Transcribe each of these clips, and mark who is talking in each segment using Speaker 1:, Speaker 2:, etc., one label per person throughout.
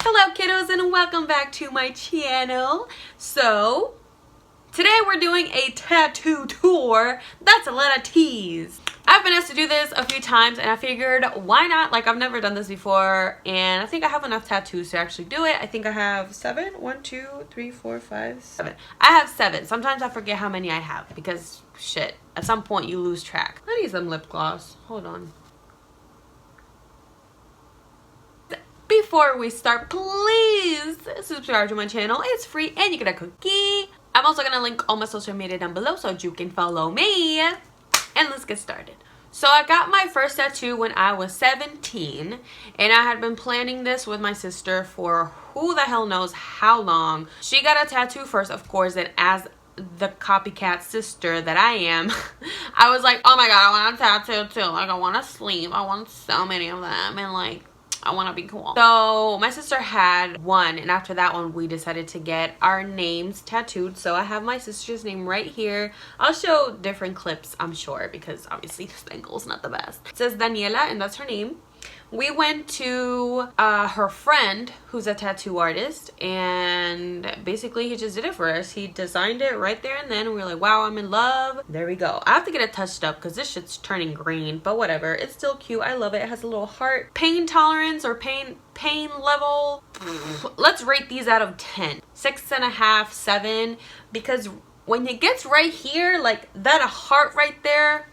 Speaker 1: Hello kiddos and welcome back to my channel. So today we're doing a tattoo tour. That's a lot of T's. I've been asked to do this a few times and I figured why not? Like, I've never done this before and I think I have enough tattoos to actually do it. I think I have 7. 1, 2, 3, 4, 5, 7. I have 7. Sometimes I forget how many I have because shit, at some point you lose track. I need some lip gloss. Hold on. Before we start, please subscribe to my channel. It's free and you get a cookie. I'm also gonna link all my social media down below so you can follow me. And let's get started. So I got my first tattoo when I was 17 and I had been planning this with my sister for who the hell knows how long. She got a tattoo first, of course, and as the copycat sister that I am, I was like, oh my god, I want a tattoo too. Like, I want a sleeve. I want so many of them and like I want to be cool. So my sister had one and after that one we decided to get our names tattooed. So I have my sister's name right here. I'll show different clips, I'm sure, because obviously this angle is not the best. It says Daniela and that's her name. We went to her friend who's a tattoo artist and basically he just did it for us. He designed it right there and then we were like, wow, I'm in love. There we go. I have to get it touched up because this shit's turning green, but whatever. It's still cute. I love it. It has a little heart. Pain tolerance or pain level. Let's rate these out of 10. 6.5, 7, because when it gets right here, like that heart right there,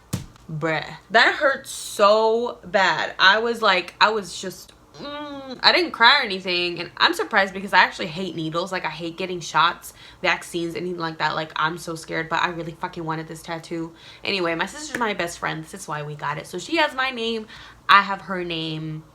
Speaker 1: bruh, that hurt so bad. I was just I didn't cry or anything, and I'm surprised because I actually hate needles. Like, I hate getting shots, vaccines, anything like that. Like, I'm so scared, but I really fucking wanted this tattoo. Anyway, my sister's my best friend. This is why we got it. So she has my name, I have her name.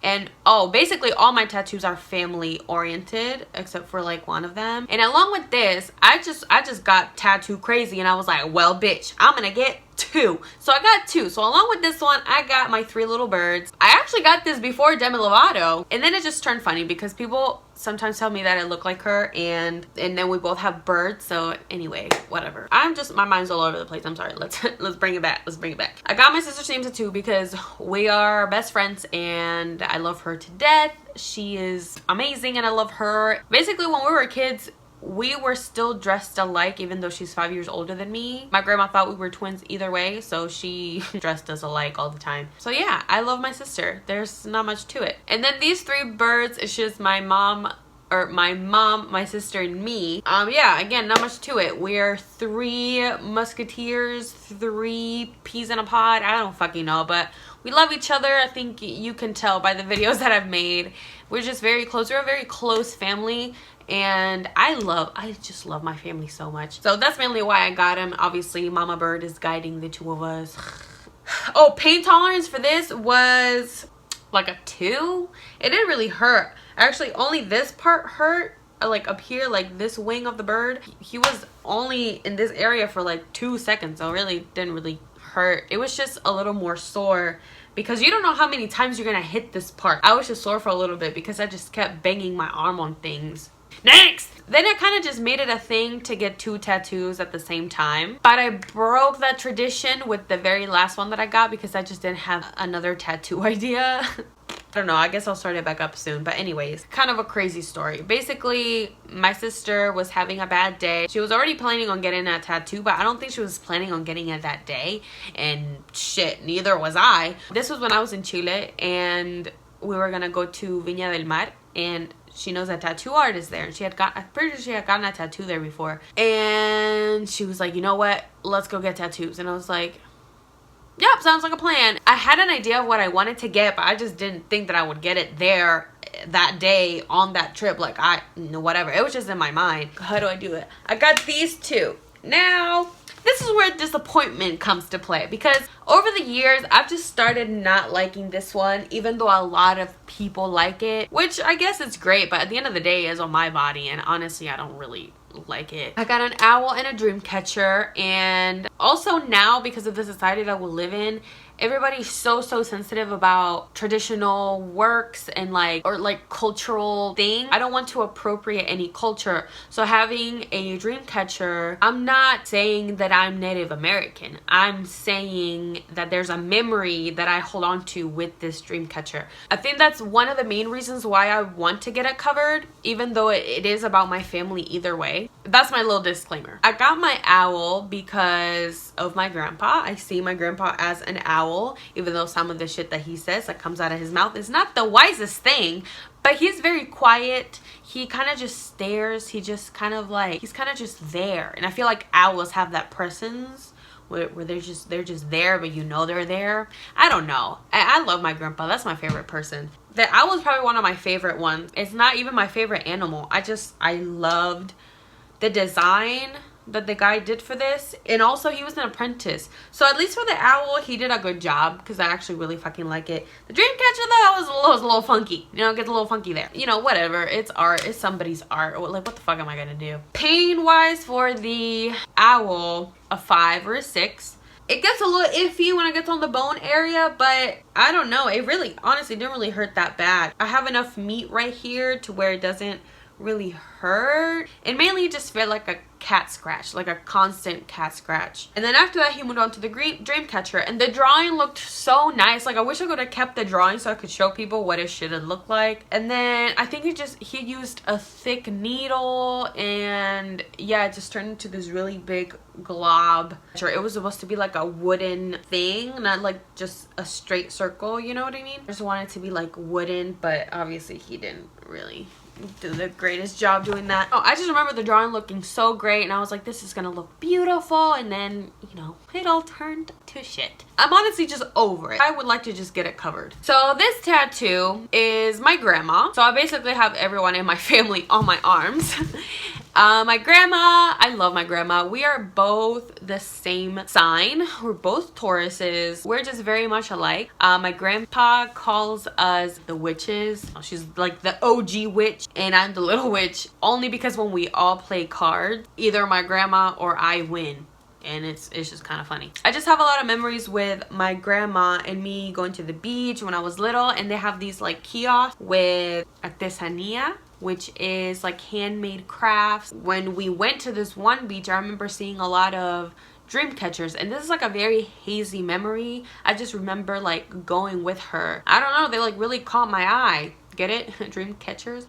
Speaker 1: And oh, basically all my tattoos are family oriented except for like one of them. And along with this, I just got tattoo crazy and I was like, well bitch, I'm gonna get 2. So I got 2. So along with this one, I got my 3 little birds. I actually got this before Demi Lovato and then it just turned funny because people sometimes tell me that I look like her and then we both have birds. So anyway, whatever. My mind's all over the place. I'm sorry. Let's bring it back. Let's bring it back. I got my sister's name tattoo because we are best friends and I love her to death. She is amazing and I love her. Basically, when we were kids, we were still dressed alike even though she's 5 years older than me. My grandma thought we were twins either way, so she dressed us alike all the time. So yeah, I love my sister. There's not much to it. And then these 3 birds, it's just my mom, my sister, and me. Yeah, again, not much to it. We're 3 musketeers, 3 peas in a pod. I don't fucking know, but we love each other. I think you can tell by the videos that I've made. We're just very close. We're a very close family. And I just love my family so much. So that's mainly why I got him. Obviously, Mama Bird is guiding the 2 of us. Oh, pain tolerance for this was like a 2. It didn't really hurt. Actually, only this part hurt. Like up here, like this wing of the bird. He was only in this area for like 2 seconds. So it really didn't really hurt. It was just a little more sore because you don't know how many times you're gonna hit this part. I was just sore for a little bit because I just kept banging my arm on things. Next! Then I kind of just made it a thing to get 2 tattoos at the same time. But I broke that tradition with the very last one that I got because I just didn't have another tattoo idea. I don't know, I guess I'll start it back up soon. But anyways, kind of a crazy story. Basically, my sister was having a bad day. She was already planning on getting a tattoo, but I don't think she was planning on getting it that day. And shit, neither was I. This was when I was in Chile and we were gonna go to Viña del Mar and she knows a tattoo artist there and I'm pretty sure she had gotten a tattoo there before. And she was like, you know what? Let's go get tattoos. And I was like, yep, sounds like a plan. I had an idea of what I wanted to get, but I just didn't think that I would get it there that day on that trip. Like, whatever. It was just in my mind. How do I do it? I got these 2. Now, this is where disappointment comes to play because over the years I've just started not liking this one even though a lot of people like it, which I guess it's great, but at the end of the day it's on my body and honestly I don't really like it. I got an owl and a dream catcher, and also now because of the society that we live in everybody's so sensitive about traditional works and like cultural thing. I don't want to appropriate any culture. So having a dream catcher, I'm not saying that I'm Native American. I'm saying that there's a memory that I hold on to with this dream catcher. I think that's one of the main reasons why I want to get it covered, even though it is about my family either way. That's my little disclaimer. I got my owl because of my grandpa. I see my grandpa as an owl, even though some of the shit that he says that comes out of his mouth is not the wisest thing, but he's very quiet. He kind of just stares. He just kind of like, he's kind of just there. And I feel like owls have that presence where they're just there, but you know they're there. I don't know. I love my grandpa. That's my favorite person. The owl is probably one of my favorite ones. It's not even my favorite animal. I loved the design that the guy did for this, and also he was an apprentice, so at least for the owl he did a good job, because I actually really fucking like it. The dream catcher though was a little funky, you know, it gets a little funky there, you know, whatever. It's art, it's somebody's art. Like, what the fuck am I gonna do? Pain wise, for the owl, a 5 or a 6. It gets a little iffy when it gets on the bone area, but I don't know, it really honestly didn't really hurt that bad. I have enough meat right here to where it doesn't really hurt, and mainly it just felt like a cat scratch, like a constant cat scratch. And then after that he moved on to the dream catcher, and the drawing looked so nice. Like, I wish I could have kept the drawing so I could show people what it should have looked like. And then I think he used a thick needle, and yeah, it just turned into this really big glob. It was supposed to be like a wooden thing, not like just a straight circle, you know what I mean? I just wanted it to be like wooden, but obviously he didn't really do the greatest job doing that. Oh, I just remember the drawing looking so great, and I was like, this is gonna look beautiful, and then, you know, it all turned to shit. I'm honestly just over it. I would like to just get it covered. So this tattoo is my grandma. So I basically have everyone in my family on my arms. My grandma, I love my grandma. We are both the same sign. We're both Tauruses. We're just very much alike. My grandpa calls us the witches. She's like the OG witch, and I'm the little witch, only because when we all play cards, either my grandma or I win. And it's just kind of funny. I just have a lot of memories with my grandma and me going to the beach when I was little, and they have these like kiosks with artesanía, which is like handmade crafts. When we went to this one beach, I remember seeing a lot of dream catchers, and this is like a very hazy memory. I just remember like going with her. I don't know, they like really caught my eye. Get it? Dream catchers.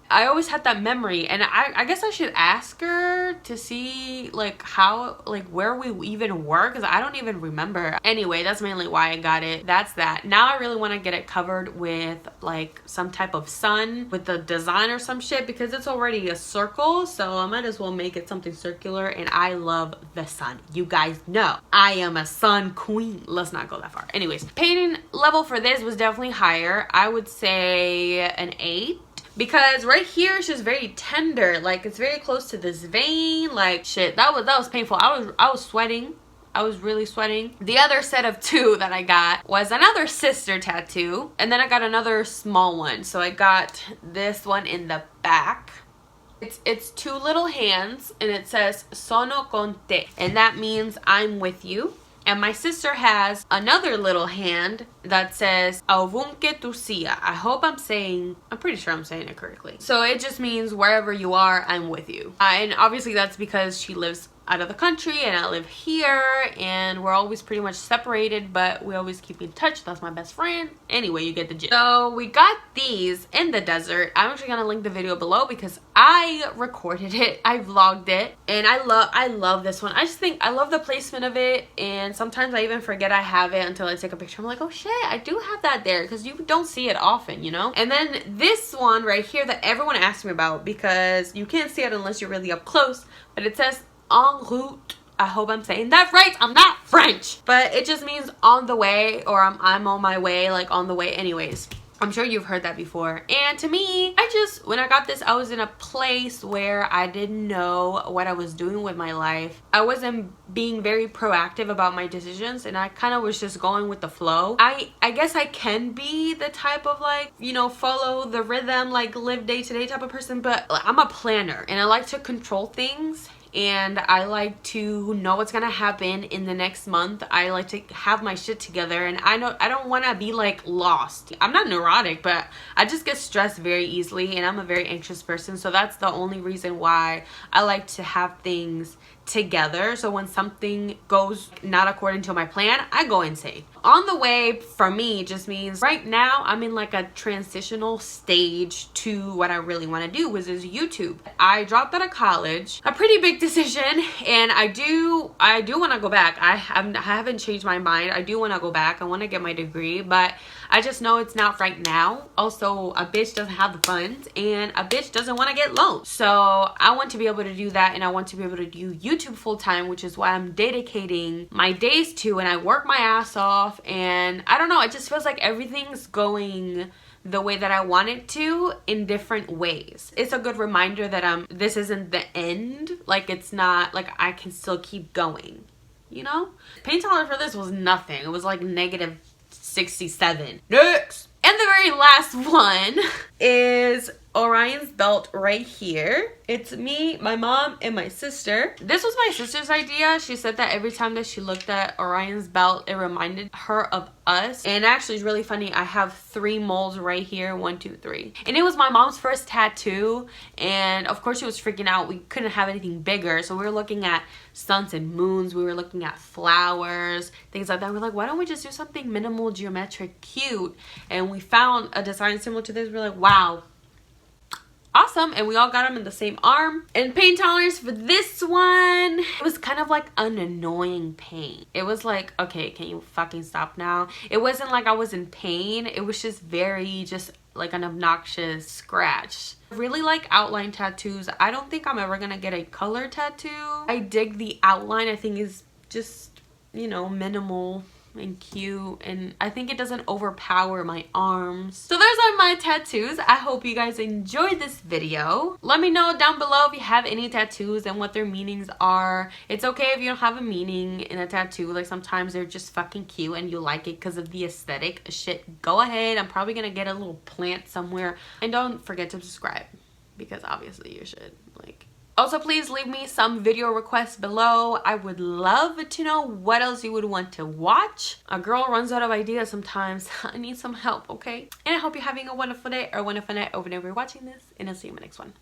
Speaker 1: I always had that memory, and I guess I should ask her to see like how, like where we even were, because I don't even remember. Anyway, that's mainly why I got it. That's that. Now I really want to get it covered with like some type of sun with the design or some shit, because it's already a circle, so I might as well make it something circular. And I love the sun. You guys know I am a sun queen. Let's not go that far. Anyways, pain level for this was definitely higher. I would say an 8. Because right here it's just very tender, like it's very close to this vein. Like shit, that was painful. I was sweating. I was really sweating. The other set of 2 that I got was another sister tattoo, and then I got another small one. So I got this one in the back. It's 2 little hands, and it says sono con te, and that means I'm with you. And my sister has another little hand that says Ovunque tu sia. I'm pretty sure I'm saying it correctly. So it just means wherever you are, I'm with you. And obviously that's because she lives out of the country and I live here, and we're always pretty much separated, but we always keep in touch. That's my best friend. Anyway, you get the gist. So we got these in the desert. I'm actually gonna link the video below because I recorded it, I vlogged it, and I love this one. I just think I love the placement of it, and sometimes I even forget I have it until I take a picture. I'm like, oh shit, I do have that there, because you don't see it often, you know. And then this one right here that everyone asks me about, because you can't see it unless you're really up close, but it says en route. I hope I'm saying that right. I'm not French, but it just means on the way, or I'm on my way, like on the way. Anyways, I'm sure you've heard that before. And to me, when I got this, I was in a place where I didn't know what I was doing with my life. I wasn't being very proactive about my decisions, and I kind of was just going with the flow. I guess I can be the type of like, you know, follow the rhythm, like live day to day type of person, but I'm a planner and I like to control things. and I like to know what's gonna happen in the next month. I like to have my shit together, and I don't want to be like lost. I'm not neurotic, but I just get stressed very easily, and I'm a very anxious person, so that's the only reason why I like to have things together. So when something goes not according to my plan, I go insane. On the way for me just means right now I'm in like a transitional stage to what I really want to do, which is YouTube. I dropped out of college, a pretty big decision, and I do want to go back. I haven't changed my mind. I do want to go back. I want to get my degree, but I just know it's not right now. Also, a bitch doesn't have the funds, and a bitch doesn't want to get loans. So I want to be able to do that, and I want to be able to do YouTube full time, which is why I'm dedicating my days to, and I work my ass off. And I don't know, it just feels like everything's going the way that I want it to in different ways. It's a good reminder that this isn't the end. Like, it's not like I can still keep going, you know? Paint tolerance for this was nothing. It was like negative 67. Next! And the very last one is Orion's belt right here. It's me, my mom, and my sister. This was my sister's idea. She said that every time that she looked at Orion's belt, it reminded her of us. And actually, it's really funny. I have 3 moles right here. 1, 2, 3. And it was my mom's first tattoo. And of course, she was freaking out. We couldn't have anything bigger. So we were looking at suns and moons. We were looking at flowers, things like that. We're like, why don't we just do something minimal, geometric, cute? And we found a design similar to this. We're like, wow, awesome. And we all got them in the same arm. And pain tolerance for this one, it was kind of like an annoying pain. It was like, okay, can you fucking stop now? It wasn't like I was in pain. It was just like an obnoxious scratch. I really like outline tattoos. I don't think I'm ever gonna get a color tattoo. I dig the outline. I think is just, you know, minimal and cute, and I think it doesn't overpower my arms. So those are my tattoos. I hope you guys enjoyed this video. Let me know down below if you have any tattoos and what their meanings are. It's okay if you don't have a meaning in a tattoo. Like, sometimes they're just fucking cute and you like it because of the aesthetic. Shit, go ahead. I'm probably gonna get a little plant somewhere. And don't forget to subscribe, because obviously you should. Like, also, please leave me some video requests below. I would love to know what else you would want to watch. A girl runs out of ideas sometimes. I need some help, okay? And I hope you're having a wonderful day or a wonderful night or whenever you're watching this. And I'll see you in my next one.